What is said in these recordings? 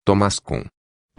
Thomas Kuhn.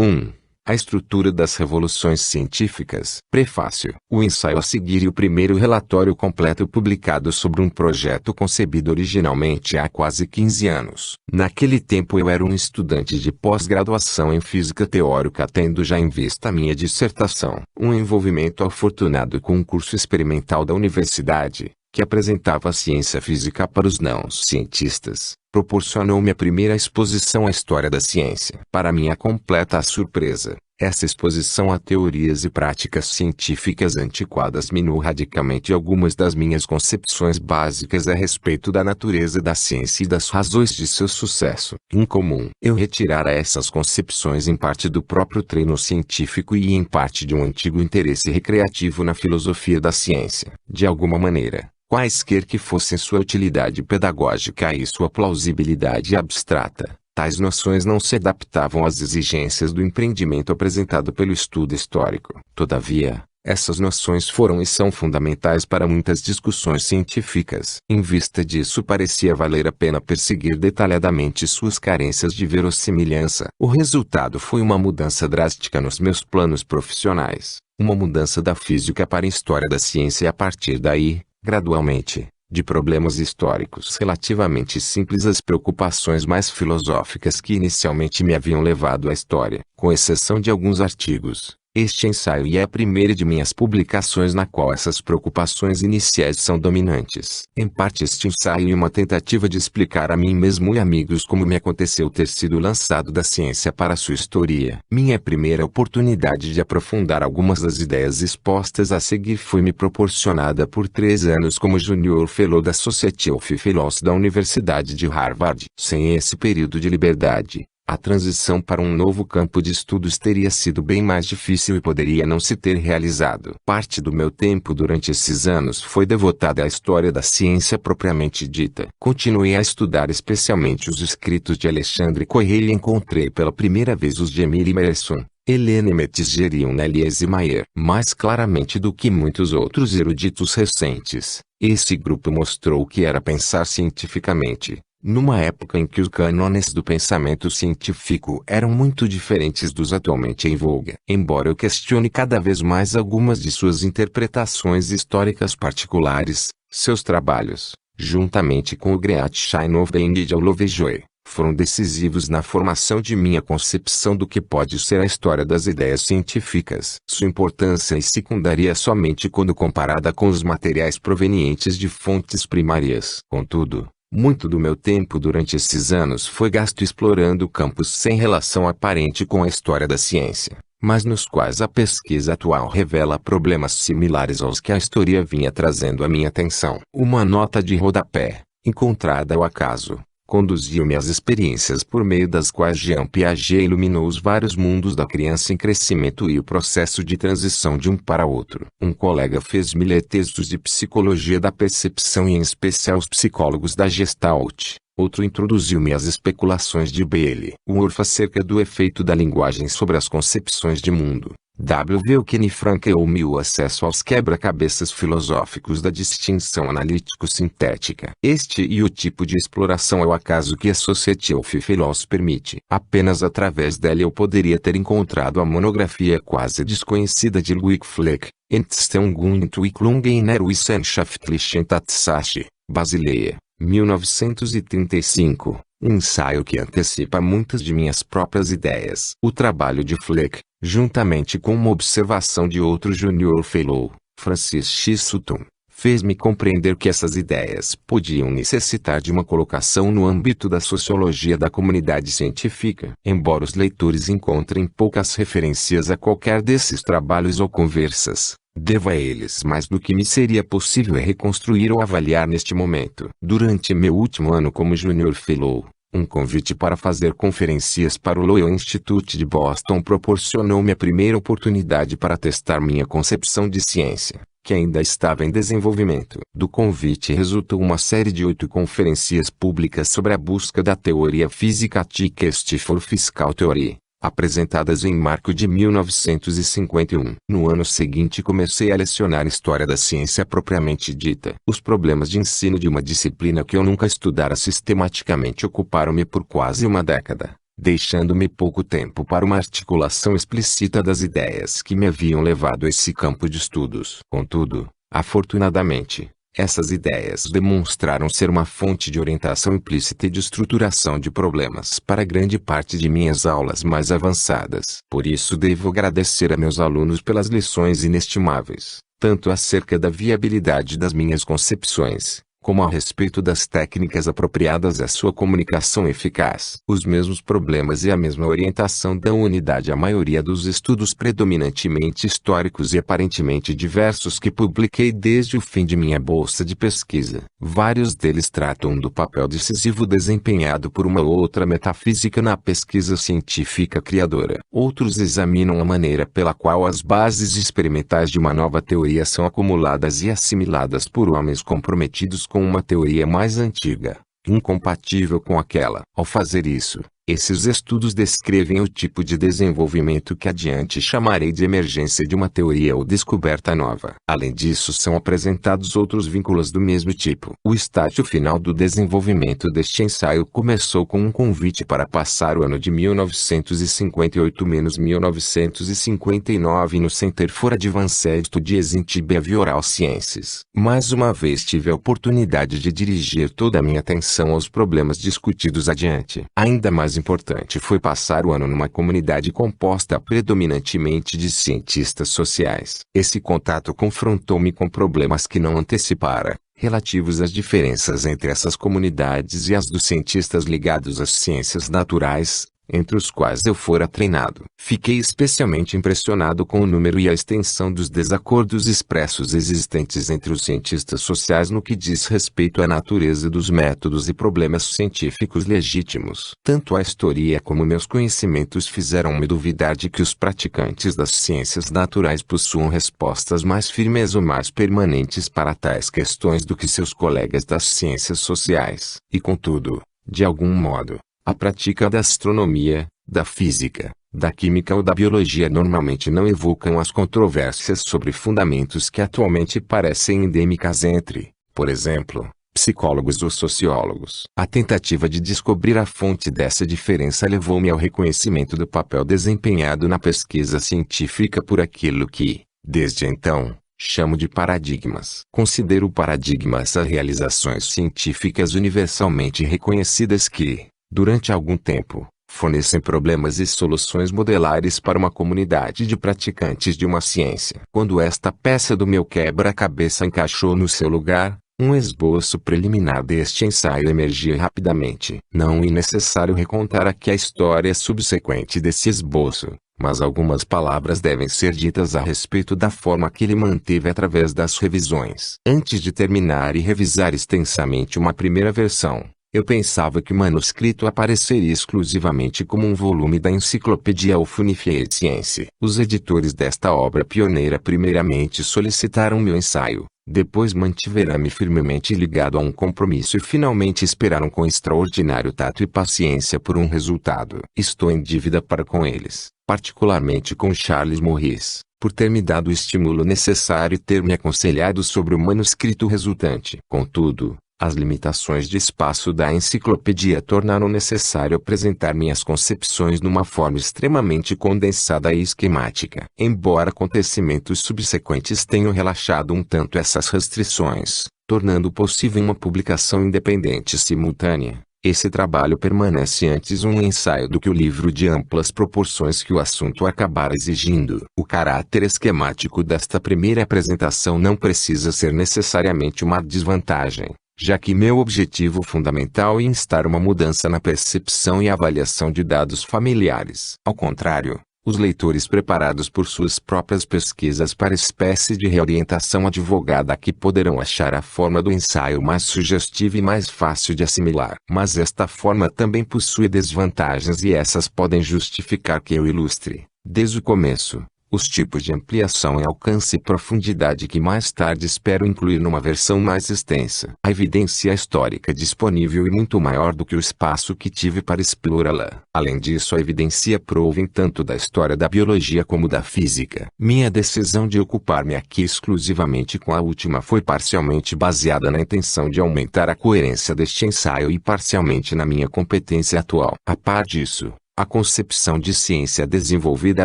1. A estrutura das revoluções científicas. Prefácio. O ensaio a seguir e o primeiro relatório completo publicado sobre um projeto concebido originalmente há quase 15 anos. Naquele tempo eu era um estudante de pós-graduação em física teórica, tendo já em vista a minha dissertação. Um envolvimento afortunado com um curso experimental da universidade, que apresentava a ciência física para os não-cientistas, proporcionou-me a primeira exposição à história da ciência. Para minha completa surpresa, essa exposição a teorias e práticas científicas antiquadas minou radicalmente algumas das minhas concepções básicas a respeito da natureza da ciência e das razões de seu sucesso. Em comum, eu retirara essas concepções em parte do próprio treino científico e em parte de um antigo interesse recreativo na filosofia da ciência. De alguma maneira, quaisquer que fossem sua utilidade pedagógica e sua plausibilidade abstrata, tais noções não se adaptavam às exigências do empreendimento apresentado pelo estudo histórico. Todavia, essas noções foram e são fundamentais para muitas discussões científicas. Em vista disso, parecia valer a pena perseguir detalhadamente suas carências de verossimilhança. O resultado foi uma mudança drástica nos meus planos profissionais, uma mudança da física para a história da ciência e a partir daí, gradualmente, de problemas históricos relativamente simples às preocupações mais filosóficas que inicialmente me haviam levado à história. Com exceção de alguns artigos, este ensaio é a primeira de minhas publicações na qual essas preocupações iniciais são dominantes. Em parte este ensaio é uma tentativa de explicar a mim mesmo e amigos como me aconteceu ter sido lançado da ciência para sua história. Minha primeira oportunidade de aprofundar algumas das ideias expostas a seguir foi-me proporcionada por 3 anos como Junior Fellow da Society of Fellows da Universidade de Harvard. Sem esse período de liberdade, a transição para um novo campo de estudos teria sido bem mais difícil e poderia não se ter realizado. Parte do meu tempo durante esses anos foi devotada à história da ciência propriamente dita. Continuei a estudar especialmente os escritos de Alexandre Koyré e encontrei pela primeira vez os de Emile Meresson, Helene Metzinger e Eliezer Mayer. Mais claramente do que muitos outros eruditos recentes, esse grupo mostrou o que era pensar cientificamente, numa época em que os cânones do pensamento científico eram muito diferentes dos atualmente em voga. Embora eu questione cada vez mais algumas de suas interpretações históricas particulares, seus trabalhos, juntamente com o Gretchen e Nigel Lovejoy, foram decisivos na formação de minha concepção do que pode ser a história das ideias científicas. Sua importância é secundária somente quando comparada com os materiais provenientes de fontes primárias. Contudo, muito do meu tempo durante esses anos foi gasto explorando campos sem relação aparente com a história da ciência, mas nos quais a pesquisa atual revela problemas similares aos que a história vinha trazendo à minha atenção. Uma nota de rodapé, encontrada ao acaso, conduziu-me às experiências por meio das quais Jean Piaget iluminou os vários mundos da criança em crescimento e o processo de transição de um para outro. Um colega fez-me ler textos de psicologia da percepção e em especial os psicólogos da Gestalt. Outro introduziu-me às especulações de Bailey Wolff acerca do efeito da linguagem sobre as concepções de mundo. W. Kenny Frankel o acesso aos quebra-cabeças filosóficos da distinção analítico-sintética. Este e o tipo de exploração é o acaso que a Society of Fellows permite. Apenas através dela eu poderia ter encontrado a monografia quase desconhecida de Ludwig Fleck, Entstehung und Entwicklung einer wissenschaftlichen Tatsache, Basileia, 1935. Um ensaio que antecipa muitas de minhas próprias ideias. O trabalho de Fleck, juntamente com uma observação de outro Junior Fellow, Francis X. Sutton, fez-me compreender que essas ideias podiam necessitar de uma colocação no âmbito da sociologia da comunidade científica. Embora os leitores encontrem poucas referências a qualquer desses trabalhos ou conversas, devo a eles mais do que me seria possível reconstruir ou avaliar neste momento. Durante meu último ano como Junior Fellow, um convite para fazer conferências para o Loyola Institute de Boston proporcionou-me a primeira oportunidade para testar minha concepção de ciência, que ainda estava em desenvolvimento. Do convite resultou uma série de 8 conferências públicas sobre a busca da teoria física Test for Physical Theory, apresentadas em março de 1951. No ano seguinte comecei a lecionar História da Ciência propriamente dita. Os problemas de ensino de uma disciplina que eu nunca estudara sistematicamente ocuparam-me por quase uma década. deixando-me pouco tempo para uma articulação explícita das ideias que me haviam levado a esse campo de estudos. Contudo, afortunadamente, essas ideias demonstraram ser uma fonte de orientação implícita e de estruturação de problemas para grande parte de minhas aulas mais avançadas. Por isso devo agradecer a meus alunos pelas lições inestimáveis, tanto acerca da viabilidade das minhas concepções, como a respeito das técnicas apropriadas à sua comunicação eficaz. Os mesmos problemas e a mesma orientação dão unidade à maioria dos estudos predominantemente históricos e aparentemente diversos que publiquei desde o fim de minha bolsa de pesquisa. Vários deles tratam do papel decisivo desempenhado por uma ou outra metafísica na pesquisa científica criadora. Outros examinam a maneira pela qual as bases experimentais de uma nova teoria são acumuladas e assimiladas por homens comprometidos com uma teoria mais antiga, incompatível com aquela. Ao fazer isso, esses estudos descrevem o tipo de desenvolvimento que adiante chamarei de emergência de uma teoria ou descoberta nova. Além disso, são apresentados outros vínculos do mesmo tipo. O estágio final do desenvolvimento deste ensaio começou com um convite para passar o ano de 1958-1959 no Center for Advanced Studies in Behavioral Sciences. Mais uma vez tive a oportunidade de dirigir toda a minha atenção aos problemas discutidos adiante. Ainda mais importante foi passar o ano numa comunidade composta predominantemente de cientistas sociais. Esse contato confrontou-me com problemas que não antecipara, relativos às diferenças entre essas comunidades e as dos cientistas ligados às ciências naturais, entre os quais eu fora treinado. Fiquei especialmente impressionado com o número e a extensão dos desacordos expressos existentes entre os cientistas sociais no que diz respeito à natureza dos métodos e problemas científicos legítimos. Tanto a história como meus conhecimentos fizeram-me duvidar de que os praticantes das ciências naturais possuam respostas mais firmes ou mais permanentes para tais questões do que seus colegas das ciências sociais. E contudo, de algum modo, a prática da astronomia, da física, da química ou da biologia normalmente não evocam as controvérsias sobre fundamentos que atualmente parecem endêmicas entre, por exemplo, psicólogos ou sociólogos. A tentativa de descobrir a fonte dessa diferença levou-me ao reconhecimento do papel desempenhado na pesquisa científica por aquilo que, desde então, chamo de paradigmas. Considero paradigmas as realizações científicas universalmente reconhecidas que, durante algum tempo, fornecem problemas e soluções modelares para uma comunidade de praticantes de uma ciência. Quando esta peça do meu quebra-cabeça encaixou no seu lugar, um esboço preliminar deste ensaio emergia rapidamente. Não é necessário recontar aqui a história subsequente desse esboço, mas algumas palavras devem ser ditas a respeito da forma que ele manteve através das revisões. Antes de terminar e revisar extensamente uma primeira versão, eu pensava que o manuscrito apareceria exclusivamente como um volume da Enciclopédia Unifiée de Science. Os editores desta obra pioneira primeiramente solicitaram meu ensaio, depois mantiveram-me firmemente ligado a um compromisso e finalmente esperaram com extraordinário tato e paciência por um resultado. Estou em dívida para com eles, particularmente com Charles Morris, por ter me dado o estímulo necessário e ter me aconselhado sobre o manuscrito resultante. Contudo, as limitações de espaço da enciclopédia tornaram necessário apresentar minhas concepções numa forma extremamente condensada e esquemática. Embora acontecimentos subsequentes tenham relaxado um tanto essas restrições, tornando possível uma publicação independente e simultânea, esse trabalho permanece antes um ensaio do que o livro de amplas proporções que o assunto acabara exigindo. O caráter esquemático desta primeira apresentação não precisa ser necessariamente uma desvantagem, já que meu objetivo fundamental é instar uma mudança na percepção e avaliação de dados familiares. Ao contrário, os leitores preparados por suas próprias pesquisas para espécie de reorientação advogada aqui poderão achar a forma do ensaio mais sugestiva e mais fácil de assimilar. Mas esta forma também possui desvantagens e essas podem justificar que eu ilustre, desde o começo, os tipos de ampliação em alcance e profundidade que mais tarde espero incluir numa versão mais extensa. A evidência histórica disponível é muito maior do que o espaço que tive para explorá-la. Além disso, a evidência provém tanto da história da biologia como da física. Minha decisão de ocupar-me aqui exclusivamente com a última foi parcialmente baseada na intenção de aumentar a coerência deste ensaio e parcialmente na minha competência atual. A par disso, A concepção de ciência desenvolvida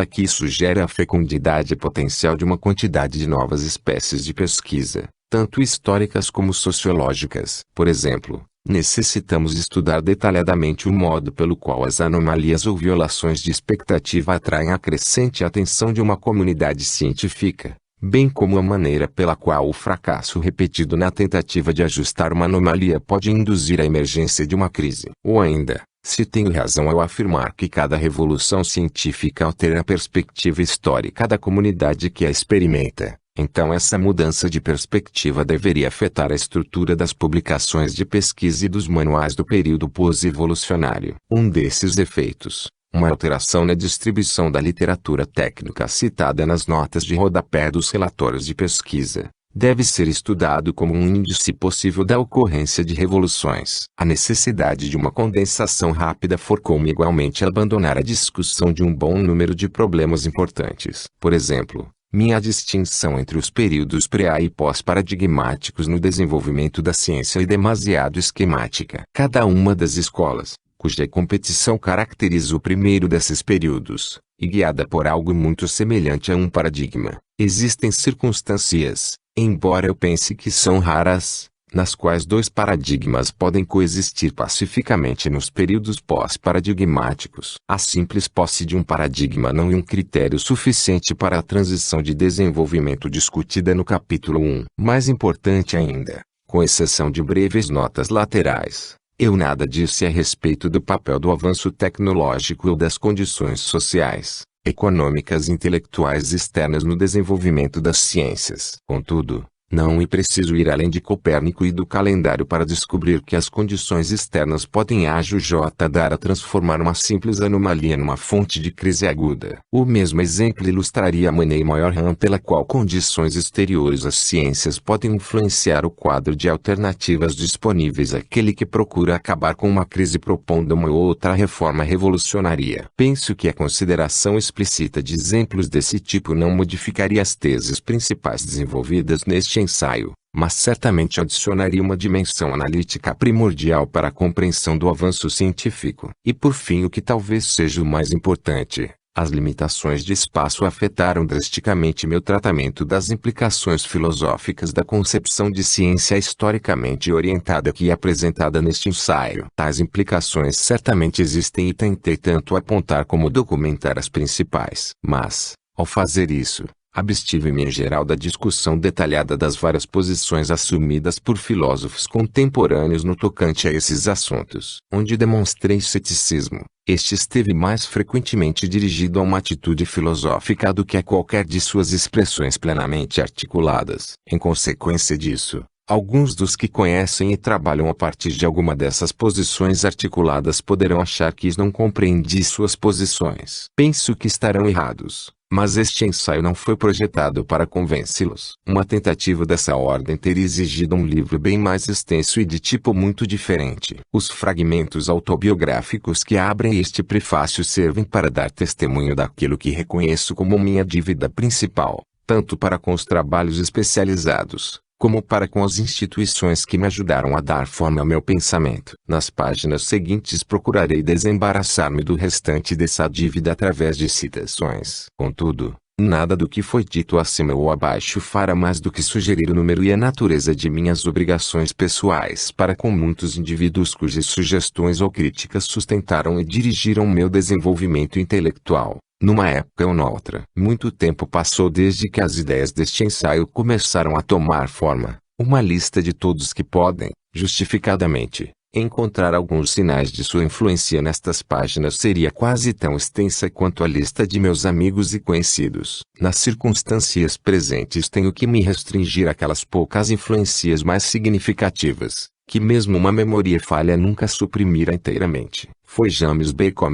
aqui sugere a fecundidade potencial de uma quantidade de novas espécies de pesquisa, tanto históricas como sociológicas. Por exemplo, necessitamos estudar detalhadamente o modo pelo qual as anomalias ou violações de expectativa atraem a crescente atenção de uma comunidade científica, bem como a maneira pela qual o fracasso repetido na tentativa de ajustar uma anomalia pode induzir a emergência de uma crise. Ou ainda, se tenho razão ao afirmar que cada revolução científica altera a perspectiva histórica da comunidade que a experimenta, então essa mudança de perspectiva deveria afetar a estrutura das publicações de pesquisa e dos manuais do período pós-evolucionário. Um desses efeitos, uma alteração na distribuição da literatura técnica citada nas notas de rodapé dos relatórios de pesquisa, deve ser estudado como um índice possível da ocorrência de revoluções. A necessidade de uma condensação rápida forçou-me igualmente a abandonar a discussão de um bom número de problemas importantes. Por exemplo, minha distinção entre os períodos pré- e pós-paradigmáticos no desenvolvimento da ciência é demasiado esquemática. Cada uma das escolas, cuja competição caracteriza o primeiro desses períodos, e guiada por algo muito semelhante a um paradigma, existem circunstâncias, embora eu pense que são raras, nas quais dois paradigmas podem coexistir pacificamente nos períodos pós-paradigmáticos. A simples posse de um paradigma não é um critério suficiente para a transição de desenvolvimento discutida no capítulo 1. Mais importante ainda, com exceção de breves notas laterais, eu nada disse a respeito do papel do avanço tecnológico ou das condições sociais, econômicas e intelectuais externas no desenvolvimento das ciências. Contudo, não é preciso ir além de Copérnico e do calendário para descobrir que as condições externas podem dar a transformar uma simples anomalia numa fonte de crise aguda. O mesmo exemplo ilustraria a maneira maior pela qual condições exteriores às ciências podem influenciar o quadro de alternativas disponíveis àquele que procura acabar com uma crise propondo uma ou outra reforma revolucionária. Penso que a consideração explícita de exemplos desse tipo não modificaria as teses principais desenvolvidas neste ensaio, mas certamente adicionaria uma dimensão analítica primordial para a compreensão do avanço científico. E por fim, o que talvez seja o mais importante, as limitações de espaço afetaram drasticamente meu tratamento das implicações filosóficas da concepção de ciência historicamente orientada que é apresentada neste ensaio. Tais implicações certamente existem e tentei tanto apontar como documentar as principais. Mas, ao fazer isso, abstive-me em geral da discussão detalhada das várias posições assumidas por filósofos contemporâneos no tocante a esses assuntos. Onde demonstrei ceticismo, este esteve mais frequentemente dirigido a uma atitude filosófica do que a qualquer de suas expressões plenamente articuladas. Em consequência disso, alguns dos que conhecem e trabalham a partir de alguma dessas posições articuladas poderão achar que não compreendi suas posições. Penso que estarão errados. Mas este ensaio não foi projetado para convencê-los. Uma tentativa dessa ordem teria exigido um livro bem mais extenso e de tipo muito diferente. Os fragmentos autobiográficos que abrem este prefácio servem para dar testemunho daquilo que reconheço como minha dívida principal, tanto para com os trabalhos especializados, como para com as instituições que me ajudaram a dar forma ao meu pensamento. Nas páginas seguintes procurarei desembaraçar-me do restante dessa dívida através de citações. Contudo, nada do que foi dito acima ou abaixo fará mais do que sugerir o número e a natureza de minhas obrigações pessoais para com muitos indivíduos cujas sugestões ou críticas sustentaram e dirigiram meu desenvolvimento intelectual, numa época ou noutra. Muito tempo passou desde que as ideias deste ensaio começaram a tomar forma. Uma lista de todos que podem, justificadamente, encontrar alguns sinais de sua influência nestas páginas seria quase tão extensa quanto a lista de meus amigos e conhecidos. Nas circunstâncias presentes tenho que me restringir àquelas poucas influências mais significativas, que mesmo uma memória falha nunca suprimirá inteiramente. Foi James Bacon,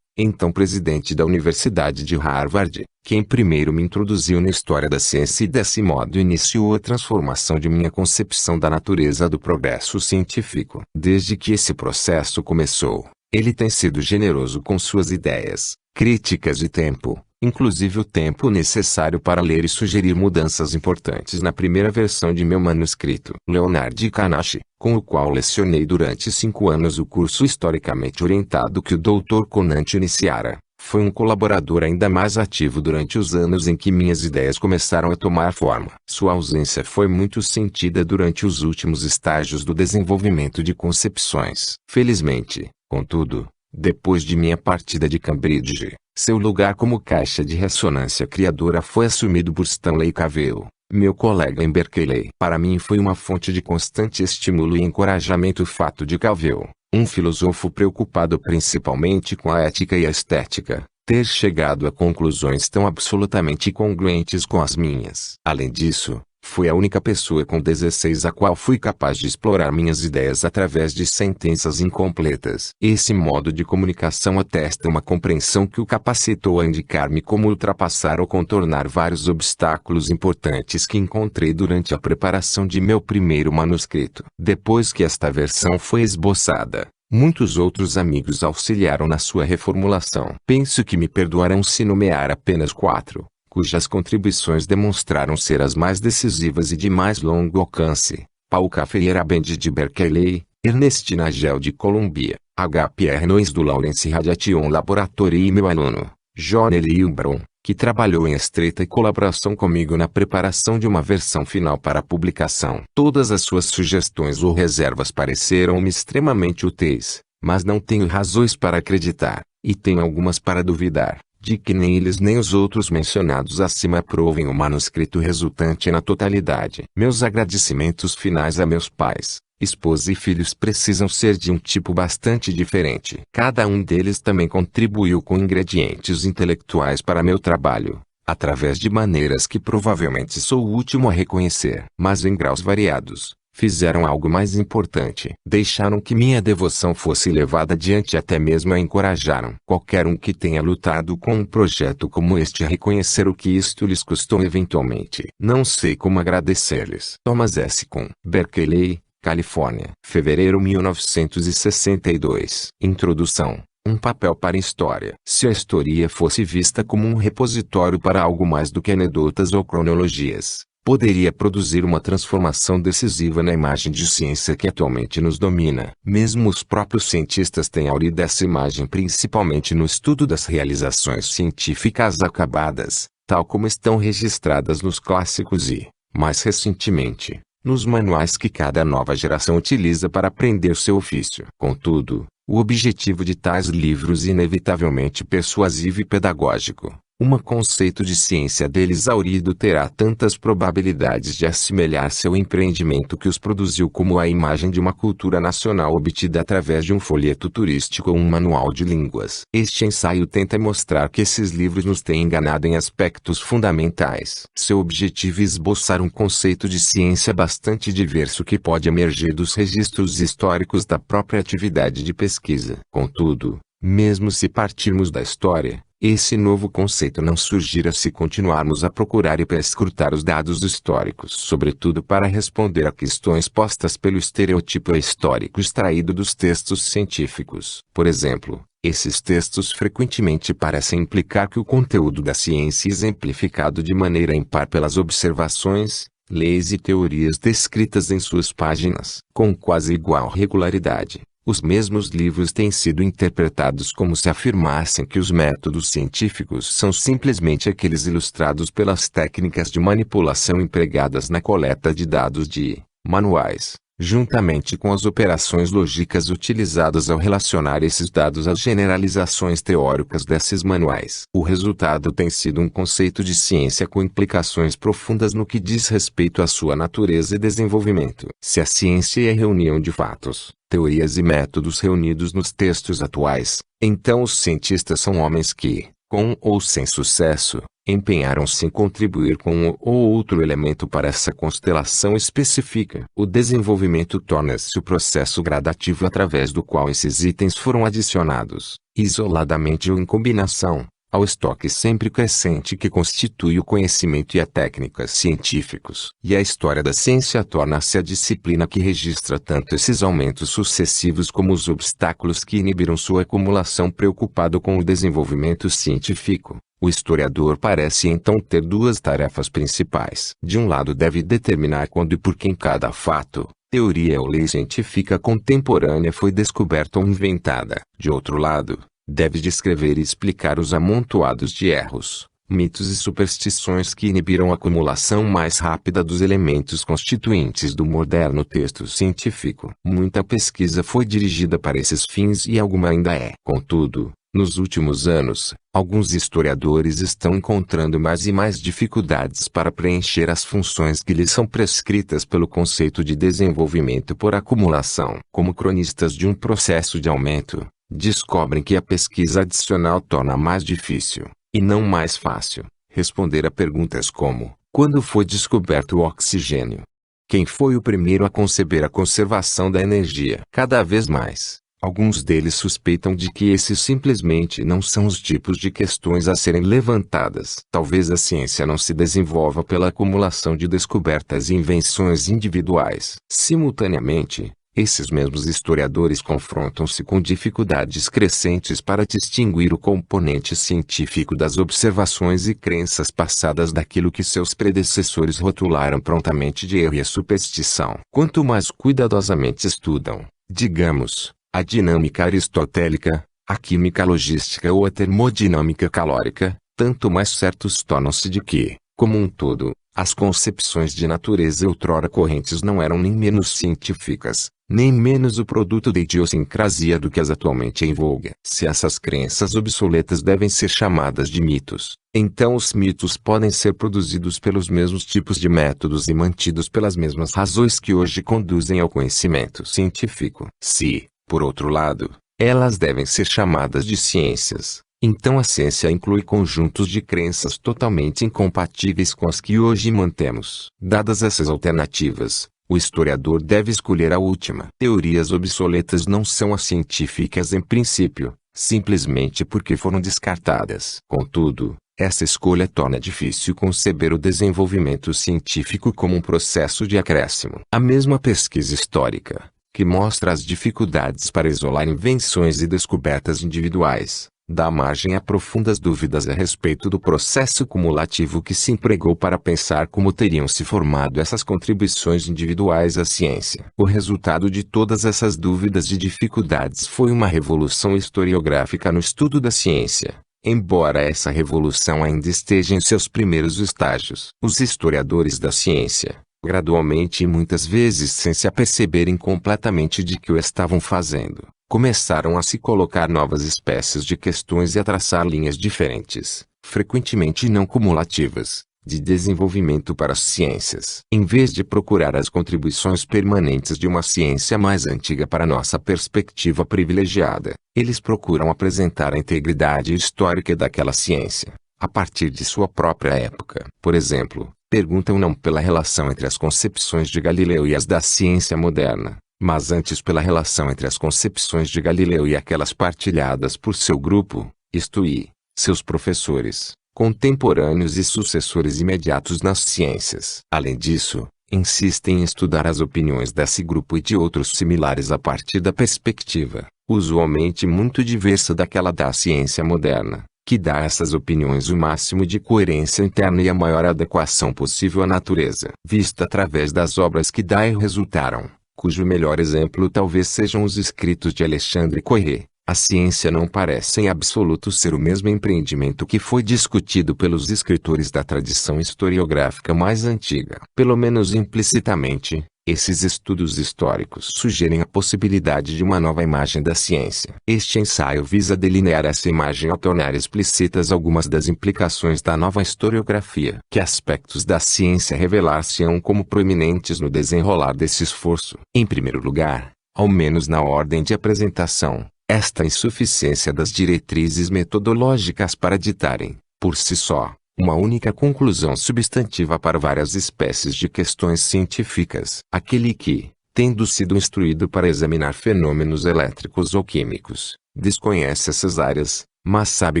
então presidente da Universidade de Harvard, quem primeiro me introduziu na história da ciência e desse modo iniciou a transformação de minha concepção da natureza do progresso científico. Desde que esse processo começou, ele tem sido generoso com suas ideias, críticas e tempo, inclusive o tempo necessário para ler e sugerir mudanças importantes na primeira versão de meu manuscrito. Leonard Kanashi, com o qual lecionei durante 5 anos o curso historicamente orientado que o Dr. Conant iniciara, foi um colaborador ainda mais ativo durante os anos em que minhas ideias começaram a tomar forma. Sua ausência foi muito sentida durante os últimos estágios do desenvolvimento de concepções. Felizmente, contudo, depois de minha partida de Cambridge, seu lugar como caixa de ressonância criadora foi assumido por Stanley Cavell, meu colega em Berkeley. Para mim foi uma fonte de constante estímulo e encorajamento o fato de Cavell, um filósofo preocupado principalmente com a ética e a estética, ter chegado a conclusões tão absolutamente congruentes com as minhas. Além disso, foi a única pessoa com 16 a qual fui capaz de explorar minhas ideias através de sentenças incompletas. Esse modo de comunicação atesta uma compreensão que o capacitou a indicar-me como ultrapassar ou contornar vários obstáculos importantes que encontrei durante a preparação de meu primeiro manuscrito. Depois que esta versão foi esboçada, muitos outros amigos auxiliaram na sua reformulação. Penso que me perdoarão se nomear apenas 4. Cujas contribuições demonstraram ser as mais decisivas e de mais longo alcance: Paul Ferreira Bend de Berkeley, Ernest Nagel de Columbia, H. Pierre Noyes do Lawrence Radiation Laboratory e meu aluno, John L. Brown, que trabalhou em estreita colaboração comigo na preparação de uma versão final para publicação. Todas as suas sugestões ou reservas pareceram-me extremamente úteis, mas não tenho razões para acreditar, e tenho algumas para duvidar, de que nem eles nem os outros mencionados acima aprovem o manuscrito resultante na totalidade. Meus agradecimentos finais a meus pais, esposa e filhos precisam ser de um tipo bastante diferente. Cada um deles também contribuiu com ingredientes intelectuais para meu trabalho, através de maneiras que provavelmente sou o último a reconhecer. Mas em graus variados, fizeram algo mais importante. Deixaram que minha devoção fosse levada adiante e até mesmo a encorajaram. Qualquer um que tenha lutado com um projeto como este a reconhecer o que isto lhes custou eventualmente. Não sei como agradecer-lhes. Thomas S. Kuhn, Berkeley, Califórnia. Fevereiro 1962. Introdução. Um papel para a história. Se a história fosse vista como um repositório para algo mais do que anedotas ou cronologias, poderia produzir uma transformação decisiva na imagem de ciência que atualmente nos domina. Mesmo os próprios cientistas têm aurido essa imagem principalmente no estudo das realizações científicas acabadas, tal como estão registradas nos clássicos e, mais recentemente, nos manuais que cada nova geração utiliza para aprender seu ofício. Contudo, o objetivo de tais livros é inevitavelmente persuasivo e pedagógico. Um conceito de ciência deles exaurido terá tantas probabilidades de assemelhar-se ao empreendimento que os produziu como a imagem de uma cultura nacional obtida através de um folheto turístico ou um manual de línguas. Este ensaio tenta mostrar que esses livros nos têm enganado em aspectos fundamentais. Seu objetivo é esboçar um conceito de ciência bastante diverso que pode emergir dos registros históricos da própria atividade de pesquisa. Contudo, mesmo se partirmos da história, esse novo conceito não surgirá se continuarmos a procurar e perscrutar os dados históricos, sobretudo para responder a questões postas pelo estereotipo histórico extraído dos textos científicos. Por exemplo, esses textos frequentemente parecem implicar que o conteúdo da ciência é exemplificado de maneira impar pelas observações, leis e teorias descritas em suas páginas, com quase igual regularidade. Os mesmos livros têm sido interpretados como se afirmassem que os métodos científicos são simplesmente aqueles ilustrados pelas técnicas de manipulação empregadas na coleta de dados de manuais, juntamente com as operações lógicas utilizadas ao relacionar esses dados às generalizações teóricas desses manuais. O resultado tem sido um conceito de ciência com implicações profundas no que diz respeito à sua natureza e desenvolvimento. Se a ciência é a reunião de fatos, teorias e métodos reunidos nos textos atuais, então os cientistas são homens que, com ou sem sucesso, empenharam-se em contribuir com um ou outro elemento para essa constelação específica. O desenvolvimento torna-se o processo gradativo através do qual esses itens foram adicionados, isoladamente ou em combinação, ao estoque sempre crescente que constitui o conhecimento e a técnica científicos. E a história da ciência torna-se a disciplina que registra tanto esses aumentos sucessivos como os obstáculos que inibiram sua acumulação. Preocupado com o desenvolvimento científico, O historiador parece então ter duas tarefas principais. De um lado, deve determinar quando e por quem cada fato, teoria ou lei científica contemporânea foi descoberta ou inventada. De outro lado, deve descrever e explicar os amontoados de erros, mitos e superstições que inibiram a acumulação mais rápida dos elementos constituintes do moderno texto científico. Muita pesquisa foi dirigida para esses fins e alguma ainda é. Contudo, nos últimos anos, alguns historiadores estão encontrando mais e mais dificuldades para preencher as funções que lhes são prescritas pelo conceito de desenvolvimento por acumulação. Como cronistas de um processo de aumento, descobrem que a pesquisa adicional torna mais difícil, e não mais fácil, responder a perguntas como: quando foi descoberto o oxigênio? Quem foi o primeiro a conceber a conservação da energia? Cada vez mais, alguns deles suspeitam de que esses simplesmente não são os tipos de questões a serem levantadas. Talvez a ciência não se desenvolva pela acumulação de descobertas e invenções individuais. Simultaneamente, esses mesmos historiadores confrontam-se com dificuldades crescentes para distinguir o componente científico das observações e crenças passadas daquilo que seus predecessores rotularam prontamente de erro e superstição. Quanto mais cuidadosamente estudam, digamos, a dinâmica aristotélica, a química logística ou a termodinâmica calórica, tanto mais certos tornam-se de que, como um todo, as concepções de natureza outrora correntes não eram nem menos científicas, nem menos o produto da idiosincrasia do que as atualmente em voga. Se essas crenças obsoletas devem ser chamadas de mitos, então os mitos podem ser produzidos pelos mesmos tipos de métodos e mantidos pelas mesmas razões que hoje conduzem ao conhecimento científico. Se, por outro lado, elas devem ser chamadas de ciências, então a ciência inclui conjuntos de crenças totalmente incompatíveis com as que hoje mantemos. Dadas essas alternativas, o historiador deve escolher a última. Teorias obsoletas não são as científicas em princípio, simplesmente porque foram descartadas. Contudo, essa escolha torna difícil conceber o desenvolvimento científico como um processo de acréscimo. A mesma pesquisa histórica, que mostra as dificuldades para isolar invenções e descobertas individuais, dá margem a profundas dúvidas a respeito do processo cumulativo que se empregou para pensar como teriam se formado essas contribuições individuais à ciência. O resultado de todas essas dúvidas e dificuldades foi uma revolução historiográfica no estudo da ciência, embora essa revolução ainda esteja em seus primeiros estágios. Os historiadores da ciência, gradualmente e muitas vezes sem se aperceberem completamente de que o estavam fazendo, começaram a se colocar novas espécies de questões e a traçar linhas diferentes, frequentemente não cumulativas, de desenvolvimento para as ciências. Em vez de procurar as contribuições permanentes de uma ciência mais antiga para nossa perspectiva privilegiada, eles procuram apresentar a integridade histórica daquela ciência, a partir de sua própria época. Por exemplo, perguntam não pela relação entre as concepções de Galileu e as da ciência moderna, mas antes pela relação entre as concepções de Galileu e aquelas partilhadas por seu grupo, isto é, seus professores, contemporâneos e sucessores imediatos nas ciências. Além disso, insistem em estudar as opiniões desse grupo e de outros similares a partir da perspectiva, usualmente muito diversa daquela da ciência moderna, que dá a essas opiniões o máximo de coerência interna e a maior adequação possível à natureza. Vista através das obras que daí resultaram, cujo melhor exemplo talvez sejam os escritos de Alexandre Koyré, a ciência não parece em absoluto ser o mesmo empreendimento que foi discutido pelos escritores da tradição historiográfica mais antiga. Pelo menos implicitamente, esses estudos históricos sugerem a possibilidade de uma nova imagem da ciência. Este ensaio visa delinear essa imagem ao tornar explícitas algumas das implicações da nova historiografia. Que aspectos da ciência revelar-se-ão como proeminentes no desenrolar desse esforço? Em primeiro lugar, ao menos na ordem de apresentação, esta insuficiência das diretrizes metodológicas para ditarem, por si só, uma única conclusão substantiva para várias espécies de questões científicas. Aquele que, tendo sido instruído para examinar fenômenos elétricos ou químicos, desconhece essas áreas, mas sabe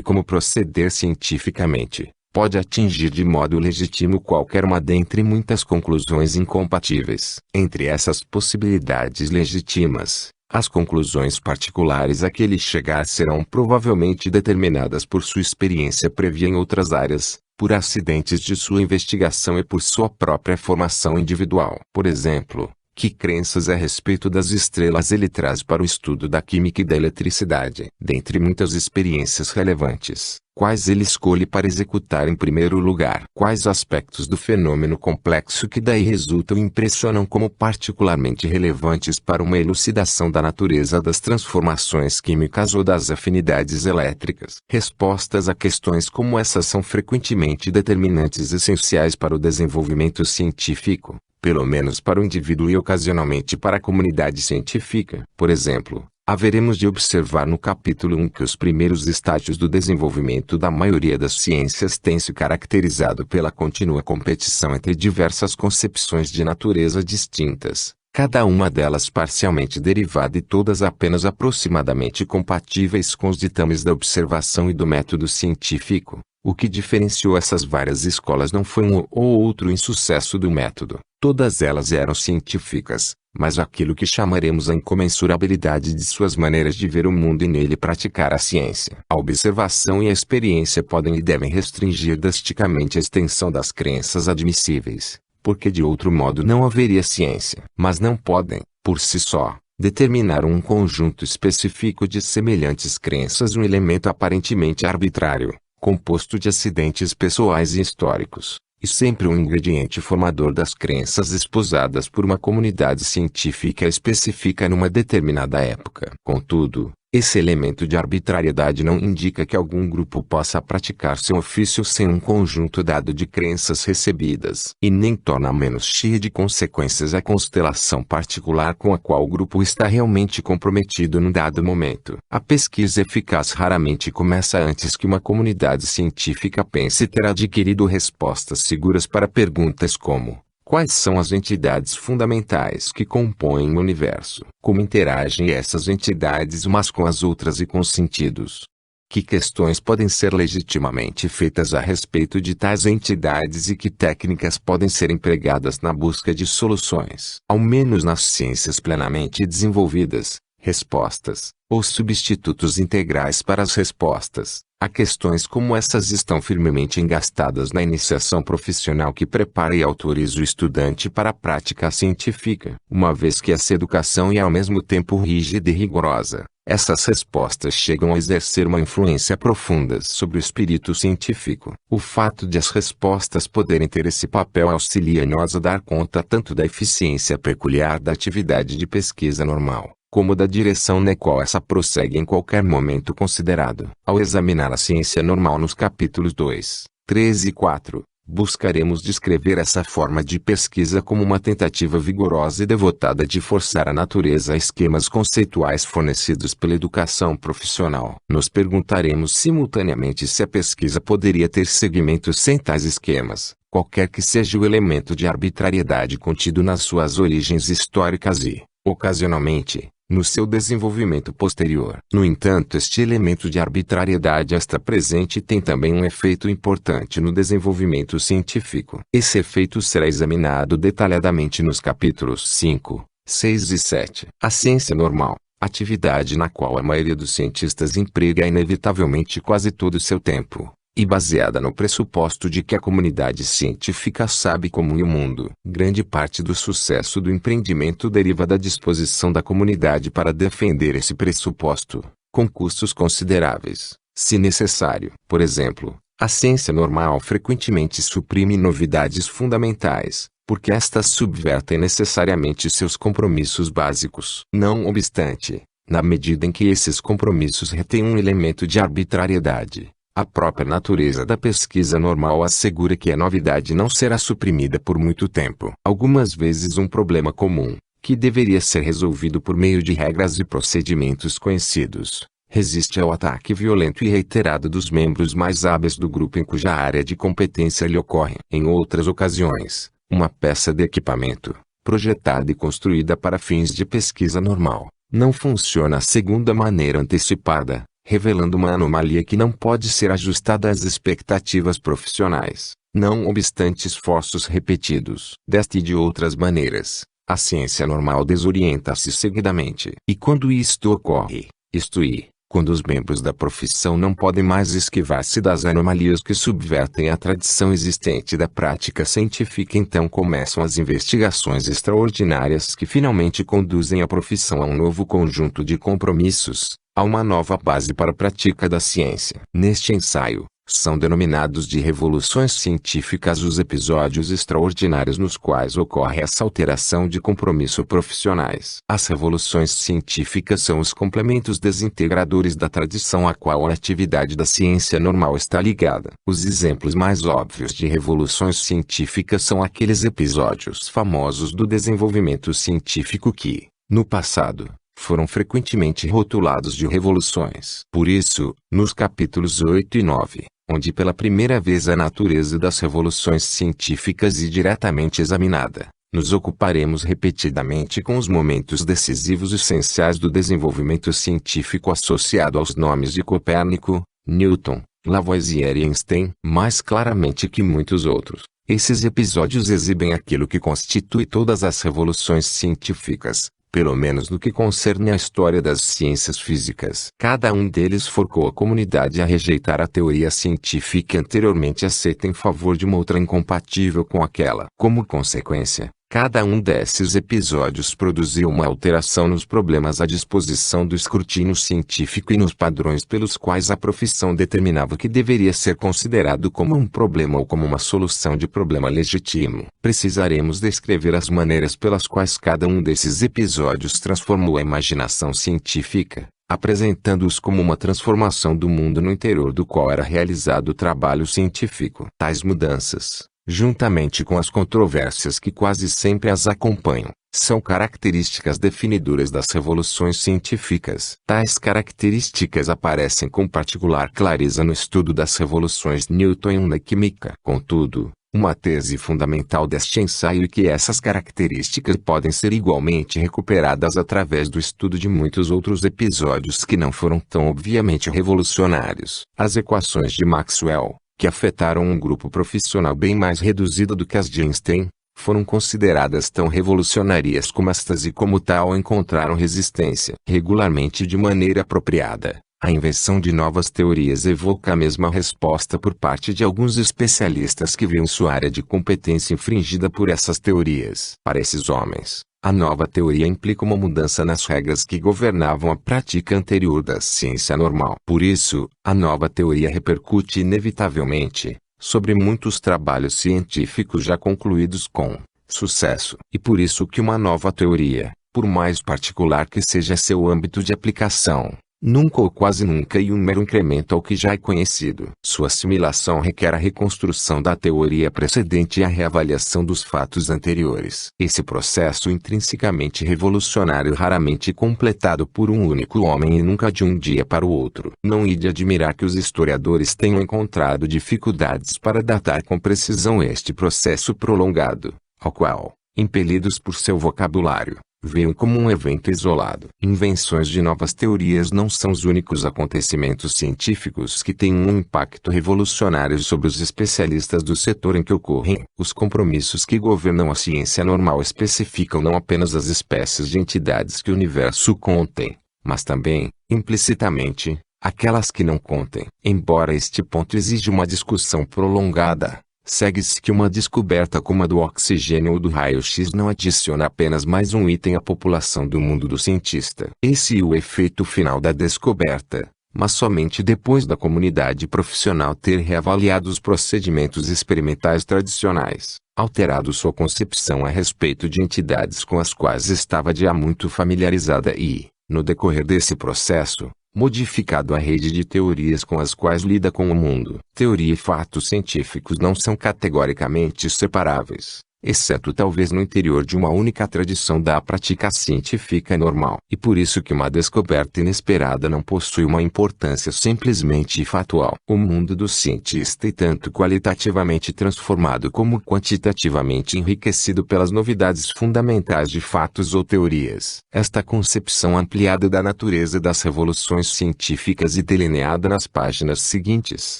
como proceder cientificamente, pode atingir de modo legítimo qualquer uma dentre muitas conclusões incompatíveis. Entre essas possibilidades legítimas, As conclusões particulares a que ele chegar serão provavelmente determinadas por sua experiência prévia em outras áreas, por acidentes de sua investigação e por sua própria formação individual. Por exemplo, que crenças a respeito das estrelas ele traz para o estudo da química e da eletricidade? Dentre muitas experiências relevantes, quais ele escolhe para executar em primeiro lugar? Quais aspectos do fenômeno complexo que daí resultam impressionam como particularmente relevantes para uma elucidação da natureza das transformações químicas ou das afinidades elétricas? Respostas a questões como essas são frequentemente determinantes essenciais para o desenvolvimento científico, pelo menos para o indivíduo e ocasionalmente para a comunidade científica. Por exemplo, haveremos de observar no capítulo 1 que os primeiros estágios do desenvolvimento da maioria das ciências têm se caracterizado pela contínua competição entre diversas concepções de natureza distintas, cada uma delas parcialmente derivada e todas apenas aproximadamente compatíveis com os ditames da observação e do método científico. O que diferenciou essas várias escolas não foi um ou outro insucesso do método. Todas elas eram científicas, mas aquilo que chamaremos a incomensurabilidade de suas maneiras de ver o mundo e nele praticar a ciência. A observação e a experiência podem e devem restringir drasticamente a extensão das crenças admissíveis, porque de outro modo não haveria ciência. Mas não podem, por si só, determinar um conjunto específico de semelhantes crenças, um elemento aparentemente arbitrário, composto de acidentes pessoais e históricos, e sempre um ingrediente formador das crenças esposadas por uma comunidade científica específica numa determinada época. Contudo, esse elemento de arbitrariedade não indica que algum grupo possa praticar seu ofício sem um conjunto dado de crenças recebidas, e nem torna menos cheia de consequências a constelação particular com a qual o grupo está realmente comprometido num dado momento. A pesquisa eficaz raramente começa antes que uma comunidade científica pense ter adquirido respostas seguras para perguntas como: quais são as entidades fundamentais que compõem o universo? Como interagem essas entidades umas com as outras e com os sentidos? Que questões podem ser legitimamente feitas a respeito de tais entidades e que técnicas podem ser empregadas na busca de soluções? Ao menos nas ciências plenamente desenvolvidas, respostas, ou substitutos integrais para as respostas, a questões como essas estão firmemente engastadas na iniciação profissional que prepara e autoriza o estudante para a prática científica. Uma vez que essa educação é ao mesmo tempo rígida e rigorosa, essas respostas chegam a exercer uma influência profunda sobre o espírito científico. O fato de as respostas poderem ter esse papel auxilia-nos a dar conta tanto da eficiência peculiar da atividade de pesquisa normal, como da direção na qual essa prossegue em qualquer momento considerado. Ao examinar a ciência normal nos capítulos 2, 3 e 4, buscaremos descrever essa forma de pesquisa como uma tentativa vigorosa e devotada de forçar a natureza a esquemas conceituais fornecidos pela educação profissional. Nos perguntaremos simultaneamente se a pesquisa poderia ter seguimento sem tais esquemas, qualquer que seja o elemento de arbitrariedade contido nas suas origens históricas e, ocasionalmente, no seu desenvolvimento posterior. No entanto, este elemento de arbitrariedade está presente e tem também um efeito importante no desenvolvimento científico. Esse efeito será examinado detalhadamente nos capítulos 5, 6 e 7. A ciência normal, atividade na qual a maioria dos cientistas emprega inevitavelmente quase todo o seu tempo, e baseada no pressuposto de que a comunidade científica sabe como é o mundo. Grande parte do sucesso do empreendimento deriva da disposição da comunidade para defender esse pressuposto, com custos consideráveis, se necessário. Por exemplo, a ciência normal frequentemente suprime novidades fundamentais, porque estas subvertem necessariamente seus compromissos básicos. Não obstante, na medida em que esses compromissos retêm um elemento de arbitrariedade, a própria natureza da pesquisa normal assegura que a novidade não será suprimida por muito tempo. Algumas vezes um problema comum, que deveria ser resolvido por meio de regras e procedimentos conhecidos, resiste ao ataque violento e reiterado dos membros mais hábeis do grupo em cuja área de competência lhe ocorre. Em outras ocasiões, uma peça de equipamento, projetada e construída para fins de pesquisa normal, não funciona segundo a maneira antecipada, revelando uma anomalia que não pode ser ajustada às expectativas profissionais, não obstante esforços repetidos. Desta e de outras maneiras, A ciência normal desorienta-se seguidamente. E quando isto ocorre, isto é, quando os membros da profissão não podem mais esquivar-se das anomalias que subvertem a tradição existente da prática científica, então começam as investigações extraordinárias que finalmente conduzem a profissão a um novo conjunto de compromissos, a uma nova base para a prática da ciência. Neste ensaio, são denominados de revoluções científicas os episódios extraordinários nos quais ocorre essa alteração de compromisso profissionais. As revoluções científicas são os complementos desintegradores da tradição a qual a atividade da ciência normal está ligada. Os exemplos mais óbvios de revoluções científicas são aqueles episódios famosos do desenvolvimento científico que, no passado, foram frequentemente rotulados de revoluções. Por isso, nos capítulos 8 e 9, onde pela primeira vez a natureza das revoluções científicas é diretamente examinada, nos ocuparemos repetidamente com os momentos decisivos essenciais do desenvolvimento científico associado aos nomes de Copérnico, Newton, Lavoisier e Einstein, mais claramente que muitos outros. Esses episódios exibem aquilo que constitui todas as revoluções científicas, pelo menos no que concerne à história das ciências físicas. Cada um deles forçou a comunidade a rejeitar a teoria científica anteriormente aceita em favor de uma outra incompatível com aquela. Como consequência, cada um desses episódios produziu uma alteração nos problemas à disposição do escrutínio científico e nos padrões pelos quais a profissão determinava que deveria ser considerado como um problema ou como uma solução de problema legítimo. Precisaremos descrever as maneiras pelas quais cada um desses episódios transformou a imaginação científica, apresentando-os como uma transformação do mundo no interior do qual era realizado o trabalho científico. Tais mudanças, juntamente com as controvérsias que quase sempre as acompanham, são características definidoras das revoluções científicas. Tais características aparecem com particular clareza no estudo das revoluções newtonianas na química. Contudo, uma tese fundamental deste ensaio é que essas características podem ser igualmente recuperadas através do estudo de muitos outros episódios que não foram tão obviamente revolucionários. As equações de Maxwell, que afetaram um grupo profissional bem mais reduzido do que as de Einstein, foram consideradas tão revolucionárias como estas e como tal encontraram resistência. Regularmente e de maneira apropriada, a invenção de novas teorias evoca a mesma resposta por parte de alguns especialistas que viam sua área de competência infringida por essas teorias. Para esses homens, a nova teoria implica uma mudança nas regras que governavam a prática anterior da ciência normal. Por isso, a nova teoria repercute inevitavelmente sobre muitos trabalhos científicos já concluídos com sucesso. E por isso que uma nova teoria, por mais particular que seja seu âmbito de aplicação, nunca ou quase nunca é um mero incremento ao que já é conhecido. Sua assimilação requer a reconstrução da teoria precedente e a reavaliação dos fatos anteriores. Esse processo intrinsecamente revolucionário raramente completado por um único homem e nunca de um dia para o outro. Não é de admirar que os historiadores tenham encontrado dificuldades para datar com precisão este processo prolongado, ao qual, impelidos por seu vocabulário, veio como um evento isolado. Invenções de novas teorias não são os únicos acontecimentos científicos que têm um impacto revolucionário sobre os especialistas do setor em que ocorrem. Os compromissos que governam a ciência normal especificam não apenas as espécies de entidades que o universo contém, mas também, implicitamente, aquelas que não contêm. Embora este ponto exija uma discussão prolongada, segue-se que uma descoberta como a do oxigênio ou do raio-x não adiciona apenas mais um item à população do mundo do cientista. Esse é o efeito final da descoberta, mas somente depois da comunidade profissional ter reavaliado os procedimentos experimentais tradicionais, alterado sua concepção a respeito de entidades com as quais estava de há muito familiarizada e, no decorrer desse processo, modificado a rede de teorias com as quais lida com o mundo. Teoria e fatos científicos não são categoricamente separáveis, exceto talvez no interior de uma única tradição da prática científica normal. E por isso que uma descoberta inesperada não possui uma importância simplesmente factual. O mundo do cientista é tanto qualitativamente transformado como quantitativamente enriquecido pelas novidades fundamentais de fatos ou teorias. Esta concepção ampliada da natureza das revoluções científicas e delineada nas páginas seguintes.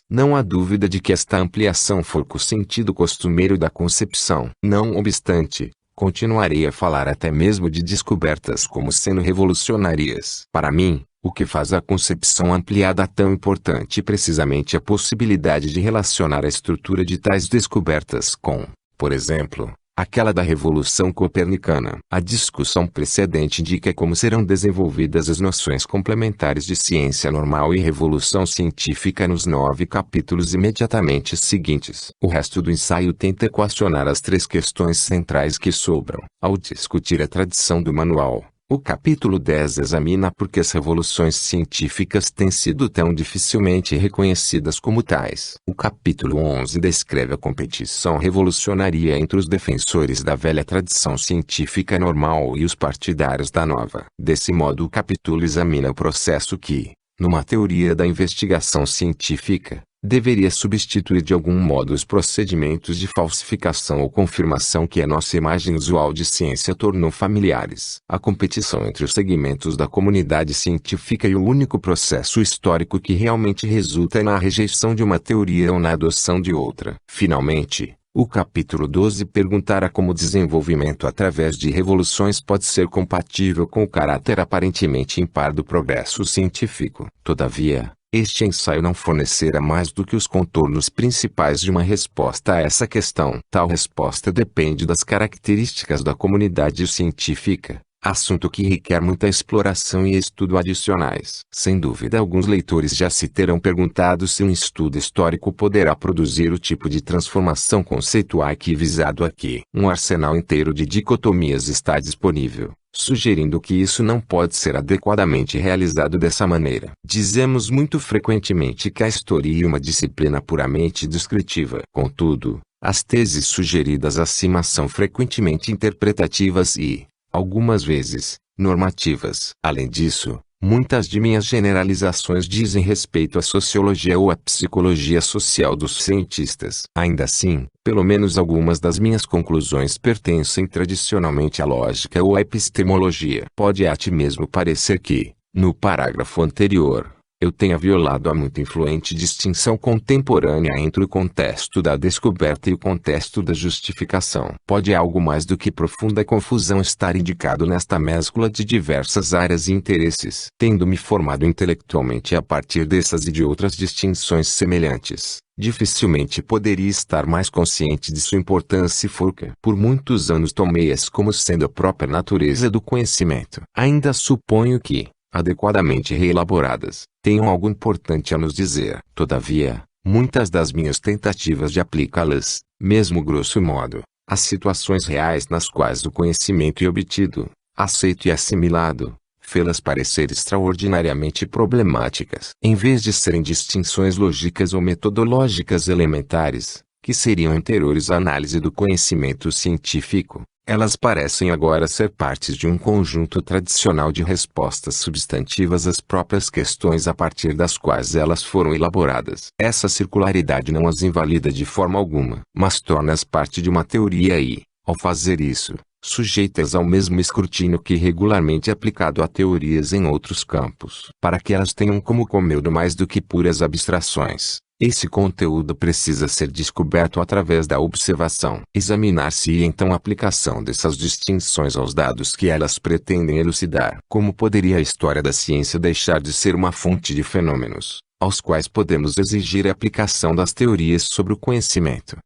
Não há dúvida de que esta ampliação forca o sentido costumeiro da concepção. Não obstante, continuarei a falar até mesmo de descobertas como sendo revolucionárias. Para mim, o que faz a concepção ampliada tão importante é precisamente a possibilidade de relacionar a estrutura de tais descobertas com, por exemplo, aquela da Revolução Copernicana. A discussão precedente indica como serão desenvolvidas as noções complementares de ciência normal e revolução científica nos 9 capítulos imediatamente seguintes. O resto do ensaio tenta equacionar as 3 questões centrais que sobram. Ao discutir a tradição do manual, o capítulo 10 examina por que as revoluções científicas têm sido tão dificilmente reconhecidas como tais. O capítulo 11 descreve a competição revolucionária entre os defensores da velha tradição científica normal e os partidários da nova. Desse modo, o capítulo examina o processo que, numa teoria da investigação científica, deveria substituir de algum modo os procedimentos de falsificação ou confirmação que a nossa imagem usual de ciência tornou familiares. A competição entre os segmentos da comunidade científica e o único processo histórico que realmente resulta na rejeição de uma teoria ou na adoção de outra. Finalmente, o capítulo 12 perguntará como o desenvolvimento através de revoluções pode ser compatível com o caráter aparentemente impar do progresso científico. Todavia, este ensaio não fornecerá mais do que os contornos principais de uma resposta a essa questão. Tal resposta depende das características da comunidade científica, assunto que requer muita exploração e estudo adicionais. Sem dúvida, alguns leitores já se terão perguntado se um estudo histórico poderá produzir o tipo de transformação conceitual visado aqui. Um arsenal inteiro de dicotomias está disponível, sugerindo que isso não pode ser adequadamente realizado dessa maneira. Dizemos muito frequentemente que a história é uma disciplina puramente descritiva. Contudo, as teses sugeridas acima são frequentemente interpretativas e, algumas vezes, normativas. Além disso, muitas de minhas generalizações dizem respeito à sociologia ou à psicologia social dos cientistas. Ainda assim, pelo menos algumas das minhas conclusões pertencem tradicionalmente à lógica ou à epistemologia. Pode a ti mesmo parecer que, no parágrafo anterior, eu tenha violado a muito influente distinção contemporânea entre o contexto da descoberta e o contexto da justificação. Pode algo mais do que profunda confusão estar indicado nesta mescla de diversas áreas e interesses. Tendo-me formado intelectualmente a partir dessas e de outras distinções semelhantes, dificilmente poderia estar mais consciente de sua importância e força. Por muitos anos tomei-as como sendo a própria natureza do conhecimento. Ainda suponho que, adequadamente reelaboradas, tenham algo importante a nos dizer. Todavia, muitas das minhas tentativas de aplicá-las, mesmo grosso modo, às situações reais nas quais o conhecimento é obtido, aceito e assimilado, fê-las parecer extraordinariamente problemáticas. Em vez de serem distinções lógicas ou metodológicas elementares, que seriam anteriores à análise do conhecimento científico, elas parecem agora ser partes de um conjunto tradicional de respostas substantivas às próprias questões a partir das quais elas foram elaboradas. Essa circularidade não as invalida de forma alguma, mas torna-as parte de uma teoria e, ao fazer isso, sujeitas ao mesmo escrutínio que regularmente é aplicado a teorias em outros campos. Para que elas tenham como conteúdo mais do que puras abstrações, esse conteúdo precisa ser descoberto através da observação. Examinar-se então a aplicação dessas distinções aos dados que elas pretendem elucidar. Como poderia a história da ciência deixar de ser uma fonte de fenômenos, aos quais podemos exigir a aplicação das teorias sobre o conhecimento?